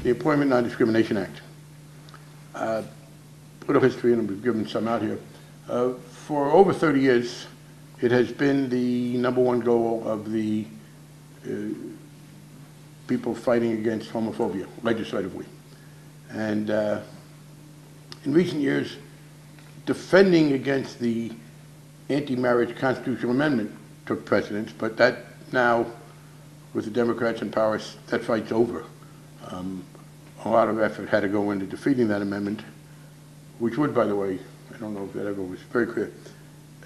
the Employment Non-Discrimination Act. Little history, and we've given some out here. For over 30 years, it has been the #1 goal of the people fighting against homophobia, legislatively. And in recent years, defending against the anti-marriage constitutional amendment took precedence, but that now, with the Democrats in power, that fight's over. A lot of effort had to go into defeating that amendment, which would, by the way, I don't know if that ever was very clear,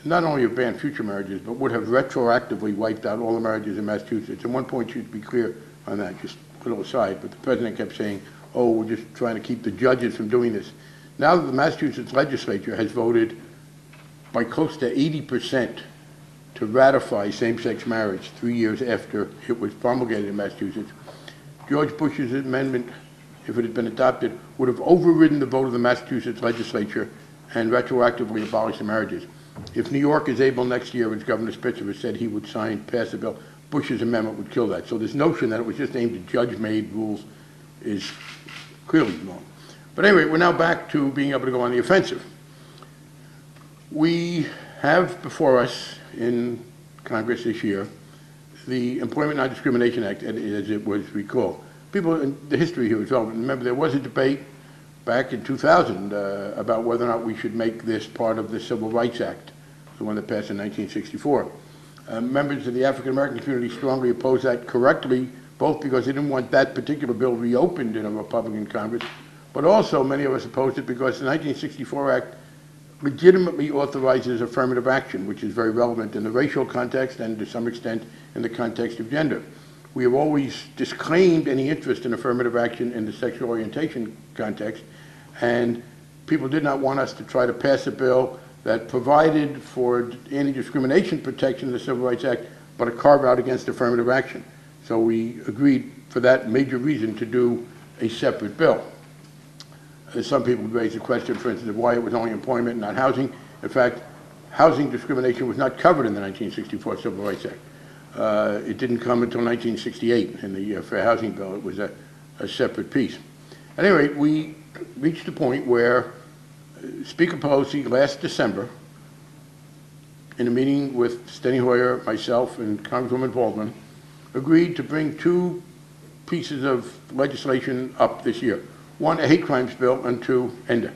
not only have banned future marriages, but would have retroactively wiped out all the marriages in Massachusetts. And one point should be clear on that, just a little aside, but the president kept saying, oh, we're just trying to keep the judges from doing this. Now that the Massachusetts legislature has voted by close to 80% to ratify same-sex marriage 3 years after it was promulgated in Massachusetts, George Bush's amendment, if it had been adopted, would have overridden the vote of the Massachusetts legislature and retroactively abolished the marriages. If New York is able next year, as Governor Spitzer has said he would pass the bill, Bush's amendment would kill that. So this notion that it was just aimed at judge-made rules is clearly wrong. But anyway, we're now back to being able to go on the offensive. We have before us in Congress this year the Employment Non-Discrimination Act, as it was recalled. People in the history here is relevant. Remember, there was a debate back in 2000 about whether or not we should make this part of the Civil Rights Act, the one that passed in 1964. Members of the African American community strongly opposed that, correctly, both because they didn't want that particular bill reopened in a Republican Congress, but also many of us opposed it because the 1964 Act legitimately authorizes affirmative action, which is very relevant in the racial context and to some extent in the context of gender. We have always disclaimed any interest in affirmative action in the sexual orientation context, and people did not want us to try to pass a bill that provided for anti-discrimination protection in the Civil Rights Act, but a carve-out against affirmative action. So we agreed for that major reason to do a separate bill. Some people raised the question, for instance, of why it was only employment and not housing. In fact, housing discrimination was not covered in the 1964 Civil Rights Act. It didn't come until 1968 in the Fair Housing Bill. It was a separate piece. At any rate, we reached a point where Speaker Pelosi last December, in a meeting with Steny Hoyer, myself, and Congresswoman Baldwin, agreed to bring two pieces of legislation up this year. One, a hate crimes bill, and two, ENDA.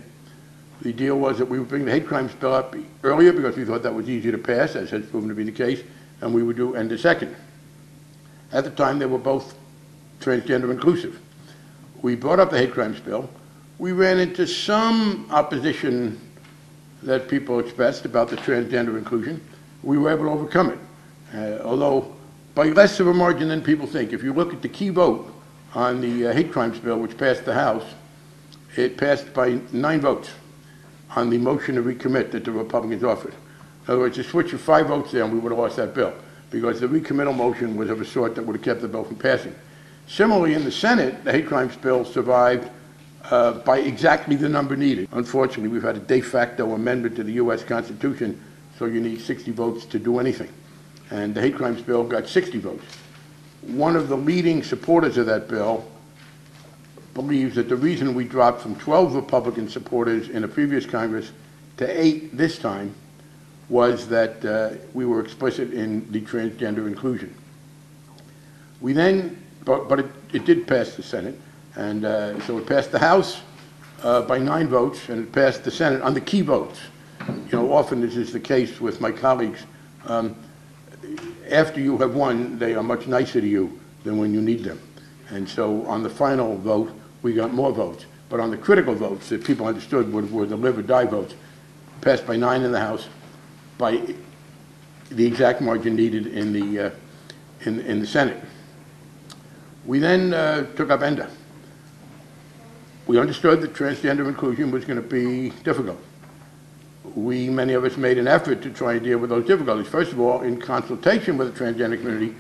The deal was that we would bring the hate crimes bill up earlier because we thought that was easier to pass, as has proven to be the case, and we would do ENDA second. At the time, they were both transgender inclusive. We brought up the hate crimes bill. We ran into some opposition that people expressed about the transgender inclusion. We were able to overcome it, although by less of a margin than people think. If you look at the key vote on the hate crimes bill, which passed the House, it passed by 9 votes on the motion to recommit that the Republicans offered. In other words, a switch of 5 votes there and we would have lost that bill because the recommittal motion was of a sort that would have kept the bill from passing. Similarly, in the Senate, the hate crimes bill survived by exactly the number needed. Unfortunately, we've had a de facto amendment to the U.S. Constitution, so you need 60 votes to do anything. And the hate crimes bill got 60 votes. One of the leading supporters of that bill believes that the reason we dropped from 12 Republican supporters in a previous Congress to 8 this time was that we were explicit in the transgender inclusion. We then, but it did pass the Senate, and so it passed the House by 9 votes, and it passed the Senate on the key votes. You know, often this is the case with my colleagues. After you have won, they are much nicer to you than when you need them. And so on the final vote, we got more votes. But on the critical votes that people understood were the live or die votes, passed by 9 in the House, by the exact margin needed in the Senate. We then took up ENDA. We understood that transgender inclusion was going to be difficult. Many of us made an effort to try and deal with those difficulties. First of all, in consultation with the transgender community,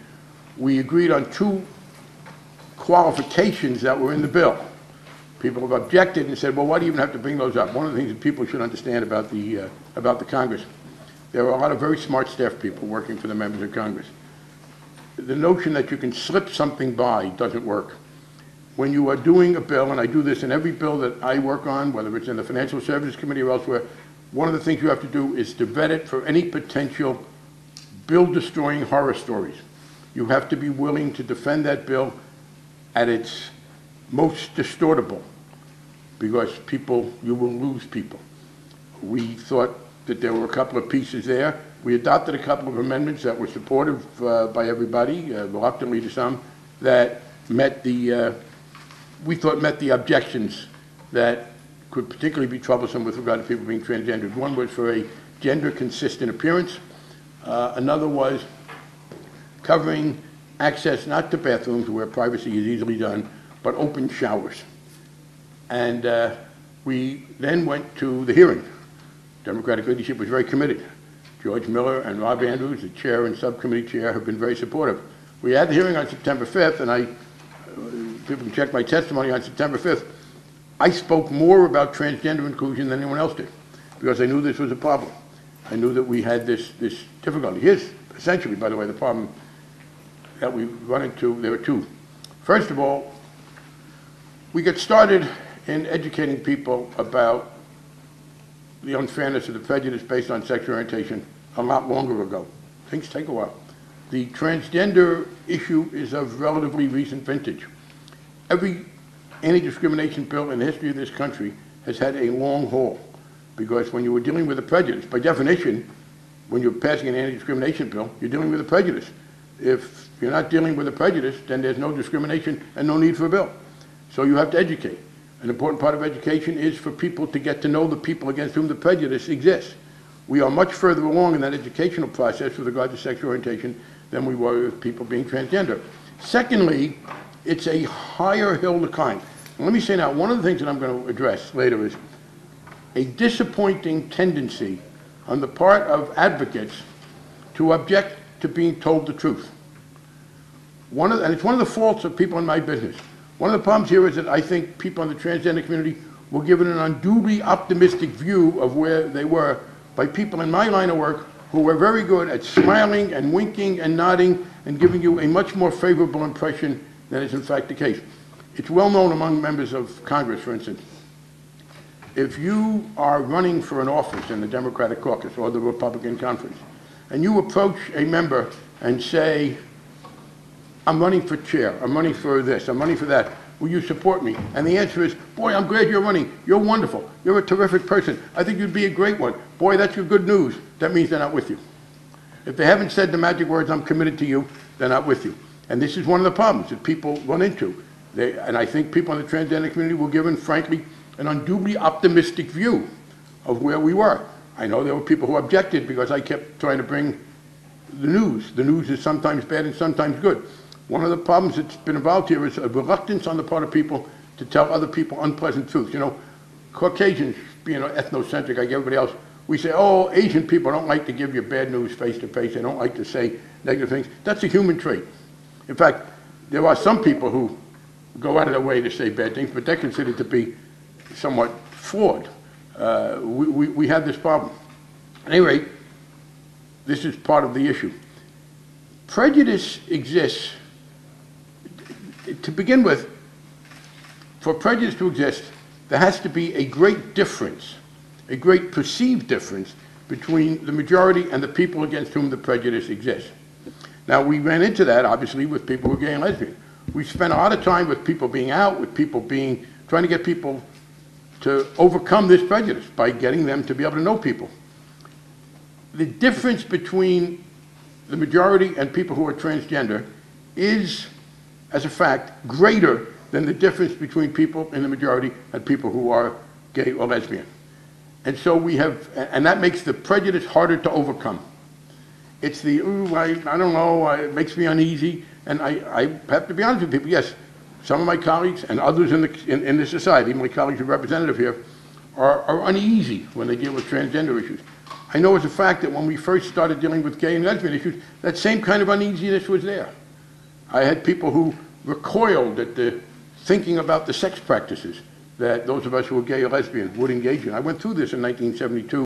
we agreed on 2 qualifications that were in the bill. People have objected and said, well, why do you even have to bring those up? One of the things that people should understand about the Congress, there are a lot of very smart staff people working for the members of Congress. The notion that you can slip something by doesn't work. when you are doing a bill, and I do this in every bill that I work on, whether it's in the Financial Services Committee or elsewhere, one of the things you have to do is to vet it for any potential bill-destroying horror stories. You have to be willing to defend that bill at its most distortable, because you will lose people. We thought that there were a couple of pieces there. We adopted a couple of amendments that were supportive by everybody, reluctantly to some, that we thought met the objections that could particularly be troublesome with regard to people being transgendered. One was for a gender-consistent appearance. Another was covering access not to bathrooms where privacy is easily done, but open showers. And we then went to the hearing. Democratic leadership was very committed. George Miller and Rob Andrews, the chair and subcommittee chair, have been very supportive. We had the hearing on September 5th, and people can check my testimony on September 5th. I spoke more about transgender inclusion than anyone else did, because I knew this was a problem. I knew that we had this difficulty. Here's essentially, by the way, the problem that we run into. There are two. First of all, we got started in educating people about the unfairness of the prejudice based on sexual orientation a lot longer ago. Things take a while. The transgender issue is of relatively recent vintage. Every anti-discrimination bill in the history of this country has had a long haul, because when you were dealing with a prejudice, by definition, when you're passing an anti-discrimination bill, you're dealing with a prejudice. If you're not dealing with a prejudice, then there's no discrimination and no need for a bill. So you have to educate. An important part of education is for people to get to know the people against whom the prejudice exists. We are much further along in that educational process with regard to sexual orientation than we were with people being transgender. Secondly, it's a higher hill to climb. And let me say now, one of the things that I'm going to address later is a disappointing tendency on the part of advocates to object to being told the truth. And it's one of the faults of people in my business. One of the problems here is that I think people in the transgender community were given an unduly optimistic view of where they were by people in my line of work who were very good at smiling and winking and nodding and giving you a much more favorable impression than is in fact the case. It's well known among members of Congress, for instance, if you are running for an office in the Democratic caucus or the Republican conference, and you approach a member and say, I'm running for chair, I'm running for this, I'm running for that, will you support me? And the answer is, boy, I'm glad you're running, you're wonderful, you're a terrific person, I think you'd be a great one, boy, that's your good news. That means they're not with you. If they haven't said the magic words, I'm committed to you, they're not with you. And this is one of the problems that people run into. And I think people in the transgender community were given, frankly, an unduly optimistic view of where we were. I know there were people who objected because I kept trying to bring the news. The news is sometimes bad and sometimes good. One of the problems that's been involved here is a reluctance on the part of people to tell other people unpleasant truths. You know, Caucasians, being ethnocentric like everybody else, we say, oh, Asian people don't like to give you bad news face to face. They don't like to say negative things. That's a human trait. In fact, there are some people who go out of their way to say bad things, but they're considered to be somewhat flawed. We have this problem. At any rate, this is part of the issue. Prejudice exists. To begin with, for prejudice to exist, there has to be a great difference, a great perceived difference between the majority and the people against whom the prejudice exists. Now, we ran into that, obviously, with people who are gay and lesbian. We spent a lot of time with people being out, with people trying to get people to overcome this prejudice by getting them to be able to know people. The difference between the majority and people who are transgender is, as a fact, greater than the difference between people in the majority and people who are gay or lesbian. And so and that makes the prejudice harder to overcome. It's the, ooh, I don't know, it makes me uneasy. And I have to be honest with people, yes, some of my colleagues and others in the society, my colleagues who are representative here, are uneasy when they deal with transgender issues. I know as a fact that when we first started dealing with gay and lesbian issues, that same kind of uneasiness was there. I had people who recoiled at the thinking about the sex practices that those of us who were gay or lesbian would engage in. I went through this in 1972.